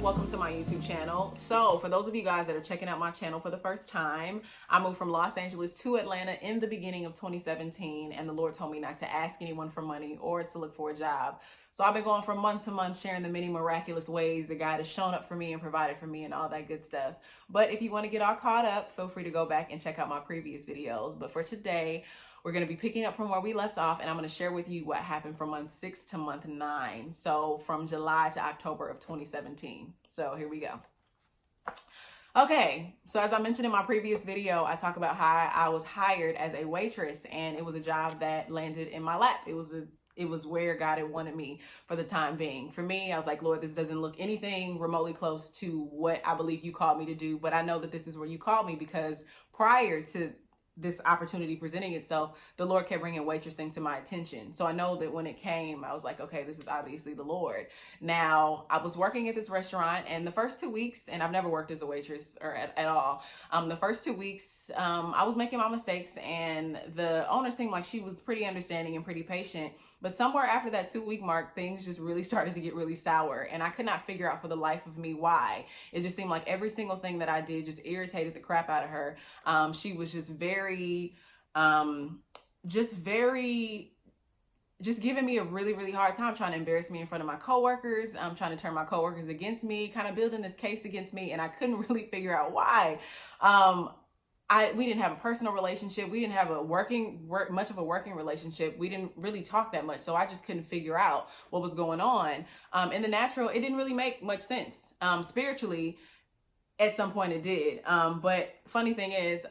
welcome to my YouTube channel. So for those of you guys that are checking out my channel for the first time, I moved from Los Angeles to Atlanta in the beginning of 2017, and the Lord told me not to ask anyone for money or to look for a job. So I've been going from month to month sharing the many miraculous ways that God has shown up for me and provided for me and all that good stuff. But if you want to get all caught up, feel free to go back and check out my previous videos. But for today, we're going to be picking up from where we left off, and I'm going to share with you what happened from month 6 to month 9. So from July to October of 2017. So here we go. Okay, so as I mentioned in my previous video, I talk about how I was hired as a waitress, and it was a job that landed in my lap. It was where God had wanted me for the time being. For me, I was like, Lord, this doesn't look anything remotely close to what I believe you called me to do, but I know that this is where you called me, because prior to this opportunity presenting itself, the Lord kept bringing waitressing to my attention. So I know that when it came, I was like, okay, this is obviously the Lord. Now, I was working at this restaurant, and the first 2 weeks, and I've never worked as a waitress or at all. The first 2 weeks, I was making my mistakes, and the owner seemed like she was pretty understanding and pretty patient. But somewhere after that 2-week mark, things just really started to get really sour, and I could not figure out for the life of me why. It just seemed like every single thing that I did just irritated the crap out of her. She was just just giving me a really, really hard time, trying to embarrass me in front of my coworkers. Trying to turn my coworkers against me, kind of building this case against me, and I couldn't really figure out why. We didn't have a personal relationship. We didn't have much of a working relationship. We didn't really talk that much. So I just couldn't figure out what was going on. In the natural, it didn't really make much sense. Spiritually, at some point it did. But funny thing is,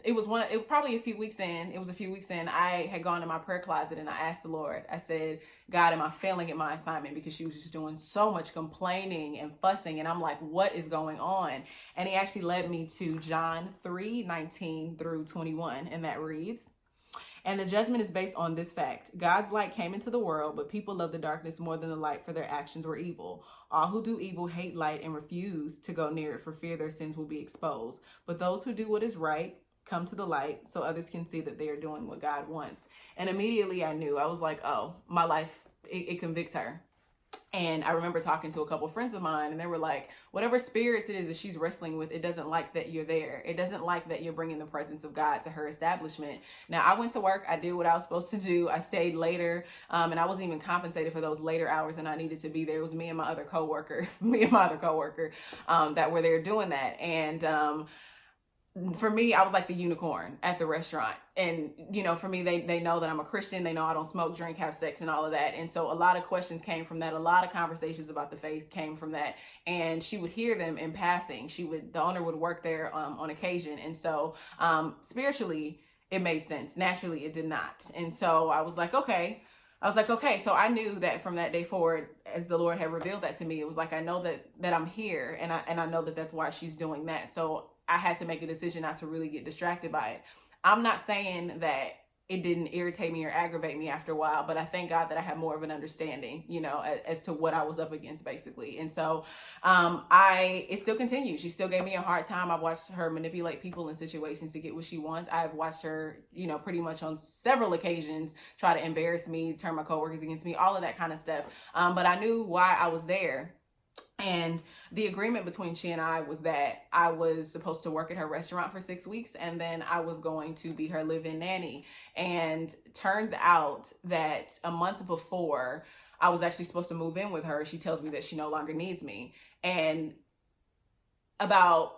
it was probably a few weeks in. It was a few weeks in. I had gone to my prayer closet and I asked the Lord. I said, God, am I failing at my assignment? Because she was just doing so much complaining and fussing. And I'm like, what is going on? And he actually led me to John 3:19 through 21. And that reads, and the judgment is based on this fact. God's light came into the world, but people love the darkness more than the light, for their actions were evil. All who do evil hate light and refuse to go near it for fear their sins will be exposed. But those who do what is right come to the light so others can see that they are doing what God wants. And immediately I knew. I was like, oh, my life, it convicts her. And I remember talking to a couple of friends of mine, and they were like, whatever spirits it is that she's wrestling with, it doesn't like that you're there. It doesn't like that you're bringing the presence of God to her establishment. Now, I went to work. I did what I was supposed to do. I stayed later, and I wasn't even compensated for those later hours, and I needed to be there. It was me and my other coworker, that were there doing that. And for me, I was like the unicorn at the restaurant. And, you know, for me, they know that I'm a Christian. They know I don't smoke, drink, have sex, and all of that. And so a lot of questions came from that. A lot of conversations about the faith came from that. And she would hear them in passing. The owner would work there on occasion. And so spiritually, it made sense. Naturally, it did not. And so I was like, okay. So I knew that from that day forward, as the Lord had revealed that to me, it was like, I know that I'm here, and I know that that's why she's doing that. So I had to make a decision not to really get distracted by it. I'm not saying that it didn't irritate me or aggravate me after a while, but I thank God that I had more of an understanding, you know, as to what I was up against, basically. And so it still continues. She still gave me a hard time. I've watched her manipulate people in situations to get what she wants. I've watched her, you know, pretty much on several occasions try to embarrass me, turn my coworkers against me, all of that kind of stuff. But I knew why I was there. And the agreement between she and I was that I was supposed to work at her restaurant for 6 weeks, and then I was going to be her live-in nanny. And turns out that a month before I was actually supposed to move in with her, she tells me that she no longer needs me. And about,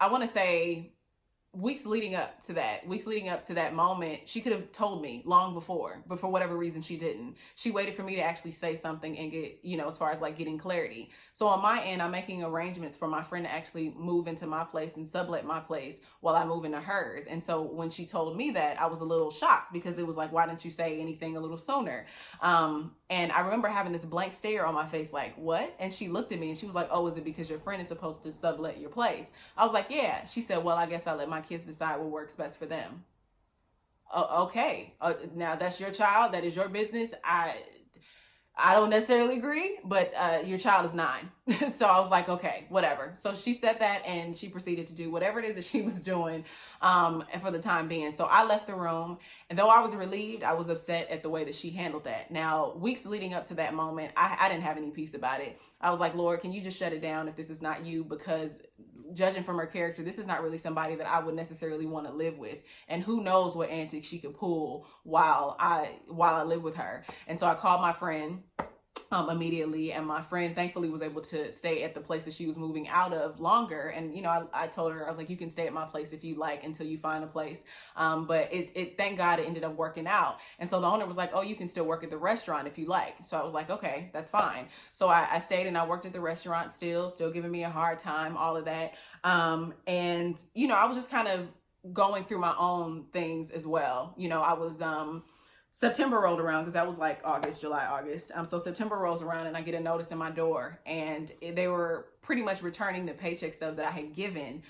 I want to say, weeks leading up to that moment, she could have told me long before, but for whatever reason she didn't. She waited for me to actually say something and get, you know, as far as like getting clarity. So on my end, I'm making arrangements for my friend to actually move into my place and sublet my place while I move into hers. And so when she told me that, I was a little shocked, because it was like, why didn't you say anything a little sooner? And I remember having this blank stare on my face, like, what? And she looked at me and she was like, oh, is it because your friend is supposed to sublet your place? I was like, yeah. She said, well, I guess I'll let my kids decide what works best for them. Okay. Now that's your child. That is your business. I don't necessarily agree, but your child is 9. So I was like, okay, whatever. So she said that, and she proceeded to do whatever it is that she was doing for the time being. So I left the room, and though I was relieved, I was upset at the way that she handled that. Now, weeks leading up to that moment, I didn't have any peace about it. I was like, Lord, can you just shut it down if this is not you? Because judging from her character, this is not really somebody that I would necessarily want to live with. And who knows what antics she could pull while I live with her. And so I called my friend immediately, and my friend thankfully was able to stay at the place that she was moving out of longer. And I told her, I was like, you can stay at my place if you like until you find a place, but it thank God it ended up working out. And so the owner was like, oh, you can still work at the restaurant if you like. So I was like, okay, that's fine. So I stayed, and I worked at the restaurant, still giving me a hard time, all of that. And I was just kind of going through my own things as well. I was September rolled around, because that was like July, August. So September rolls around, and I get a notice in my door, and they were pretty much returning the paycheck stubs that I had given,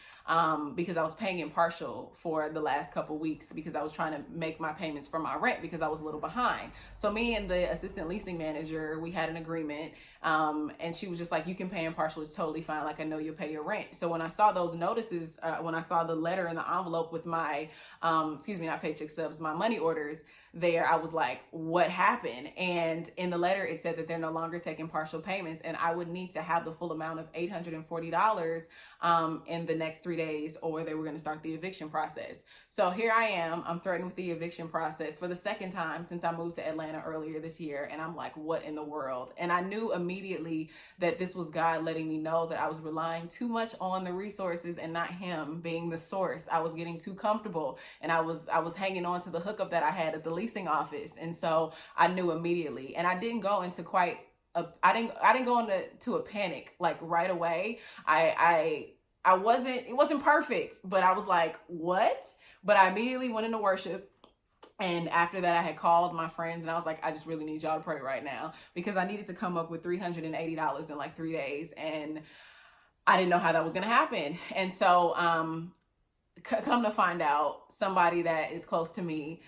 because I was paying in partial for the last couple weeks, because I was trying to make my payments for my rent because I was a little behind. So me and the assistant leasing manager, we had an agreement, and she was just like, you can pay in partial, it's totally fine. Like, I know you'll pay your rent. So when I saw those notices, when I saw the letter in the envelope with my, not paycheck stubs, my money orders there, I was like, what happened? And in the letter, it said that they're no longer taking partial payments, and I would need to have the full amount of $840 in the next 3 days, or they were going to start the eviction process. So here I am, I'm threatened with the eviction process for the second time since I moved to Atlanta earlier this year. And I'm like, what in the world? And I knew immediately that this was God letting me know that I was relying too much on the resources and not him being the source. I was getting too comfortable, and I was hanging on to the hookup that I had at the leasing office. And so I knew immediately, and I didn't go into I didn't go into a panic like right away. It wasn't perfect, but I was like, what? But I immediately went into worship. And after that, I had called my friends, and I was like, I just really need y'all to pray right now, because I needed to come up with $380 in like 3 days. And I didn't know how that was going to happen. And so, come to find out, somebody that is close to me,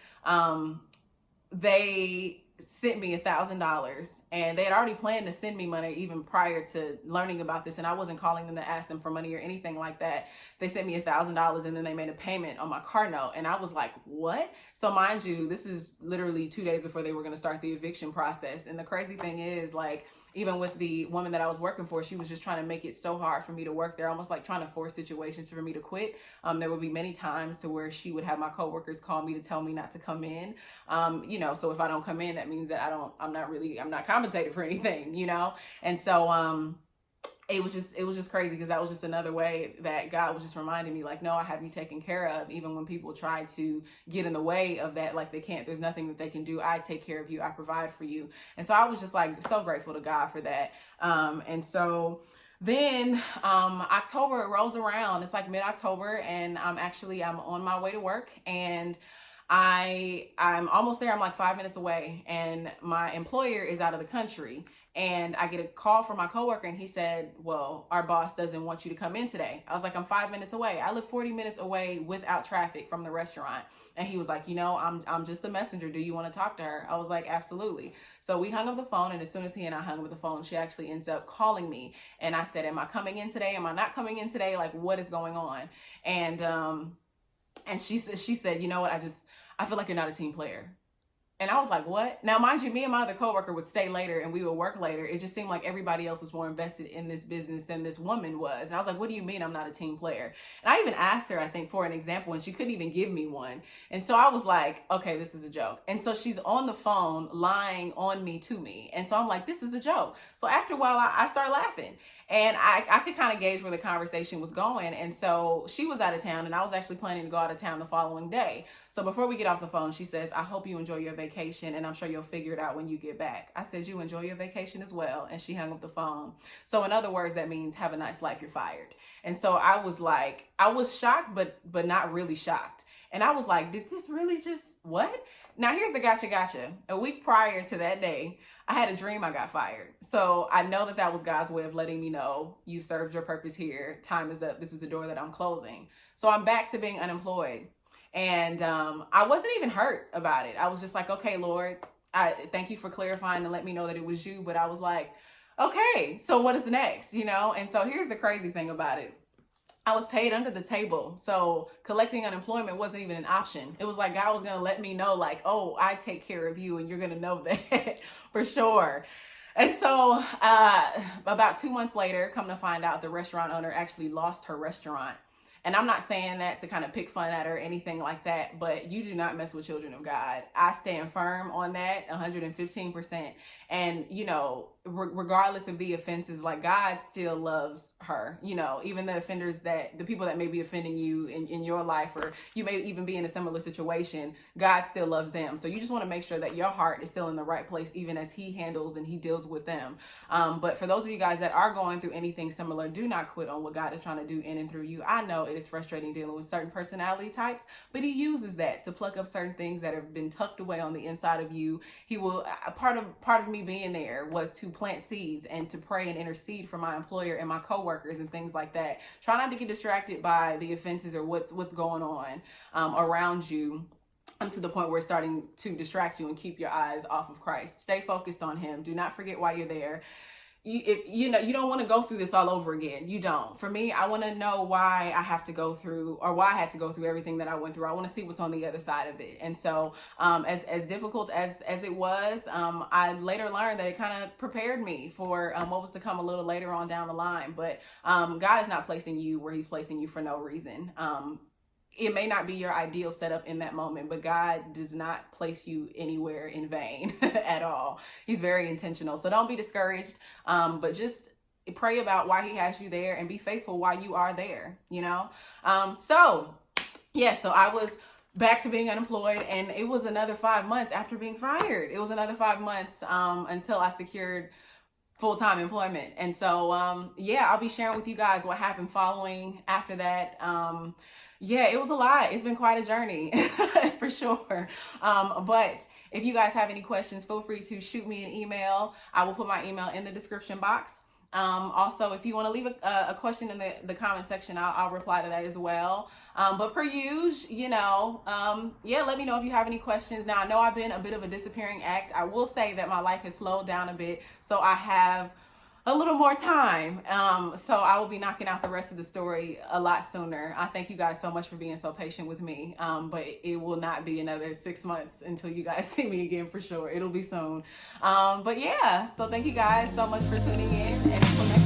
they sent me $1,000, and they had already planned to send me money even prior to learning about this. And I wasn't calling them to ask them for money or anything like that. They sent me $1,000, and then they made a payment on my car note. And I was like, what? So mind you, this is literally 2 days before they were going to start the eviction process. And the crazy thing is, like, even with the woman that I was working for, she was just trying to make it so hard for me to work there, almost like trying to force situations for me to quit. There would be many times to where she would have my coworkers call me to tell me not to come in. So if I don't come in, that means that I'm not compensated for anything, And so, it was just crazy, because that was just another way that God was just reminding me, like, no, I have you taken care of. Even when people try to get in the way of that, like there's nothing that they can do. I take care of you. I provide for you. And so I was just like so grateful to God for that. And so then October rolls around. It's like mid-October, and I'm on my way to work, and I'm almost there. I'm like 5 minutes away, and my employer is out of the country. And I get a call from my coworker, and he said, well, our boss doesn't want you to come in today. I was like, I'm 5 minutes away. I live 40 minutes away without traffic from the restaurant. And he was like, I'm just the messenger. Do you want to talk to her? I was like, absolutely. So we hung up the phone, and as soon as he and I hung up the phone, she actually ends up calling me. And I said, am I coming in today? Am I not coming in today? Like, what is going on? And she said, you know what? I feel like you're not a team player. And I was like, what? Now, mind you, me and my other coworker would stay later, and we would work later. It just seemed like everybody else was more invested in this business than this woman was. And I was like, what do you mean I'm not a team player? And I even asked her, I think, for an example, and she couldn't even give me one. And so I was like, okay, this is a joke. And so she's on the phone lying on me to me. And so I'm like, this is a joke. So after a while, I start laughing. And I could kind of gauge where the conversation was going. And so she was out of town, and I was actually planning to go out of town the following day. So before we get off the phone, she says, I hope you enjoy your vacation, and I'm sure you'll figure it out when you get back. I said, you enjoy your vacation as well. And she hung up the phone. So in other words, that means have a nice life, you're fired. And so I was like, I was shocked, but not really shocked. And I was like, did this really just, what? Now here's the gotcha. A week prior to that day, I had a dream I got fired. So I know that was God's way of letting me know, you served your purpose here. Time is up. This is a door that I'm closing. So I'm back to being unemployed. And I wasn't even hurt about it. I was just like, okay, Lord, I thank you for clarifying and let me know that it was you. But I was like, okay, so what is next? And so here's the crazy thing about it. I was paid under the table. So collecting unemployment wasn't even an option. It was like God was going to let me know, like, oh, I take care of you and you're going to know that for sure. And so about 2 months later, come to find out, the restaurant owner actually lost her restaurant. And I'm not saying that to kind of pick fun at her or anything like that, but you do not mess with children of God. I stand firm on that 115%. And, regardless of the offenses, like, God still loves her, even the offenders, the people that may be offending you in your life, or you may even be in a similar situation, God still loves them. So you just want to make sure that your heart is still in the right place, even as he handles and he deals with them. But for those of you guys that are going through anything similar, do not quit on what God is trying to do in and through you. I know it is frustrating dealing with certain personality types, but he uses that to pluck up certain things that have been tucked away on the inside of you. He will, part of me being there was to plant seeds and to pray and intercede for my employer and my coworkers and things like that. Try not to get distracted by the offenses or what's going on around you, to the point where it's starting to distract you and keep your eyes off of Christ. Stay focused on him. Do not forget why you're there. You don't want to go through this all over again. You don't. For me, I want to know why I have to go through, or why I had to go through everything that I went through. I want to see what's on the other side of it. And so as difficult as it was, I later learned that it kind of prepared me for what was to come a little later on down the line. But God is not placing you where he's placing you for no reason. It may not be your ideal setup in that moment, but God does not place you anywhere in vain at all. He's very intentional. So don't be discouraged, but just pray about why he has you there and be faithful while you are there, So I was back to being unemployed, and it was another 5 months after being fired. It was another 5 months until I secured full-time employment. And so, I'll be sharing with you guys what happened following after that. It was a lot. It's been quite a journey for sure. But if you guys have any questions, feel free to shoot me an email. I will put my email in the description box. Also, if you want to leave a question in the comment section, I'll reply to that as well. But per usual, let me know if you have any questions. Now, I know I've been a bit of a disappearing act. I will say that my life has slowed down a bit, so I have a little more time. So I will be knocking out the rest of the story a lot sooner. I thank you guys so much for being so patient with me. But it will not be another 6 months until you guys see me again for sure. It'll be soon. So thank you guys so much for tuning in. And until next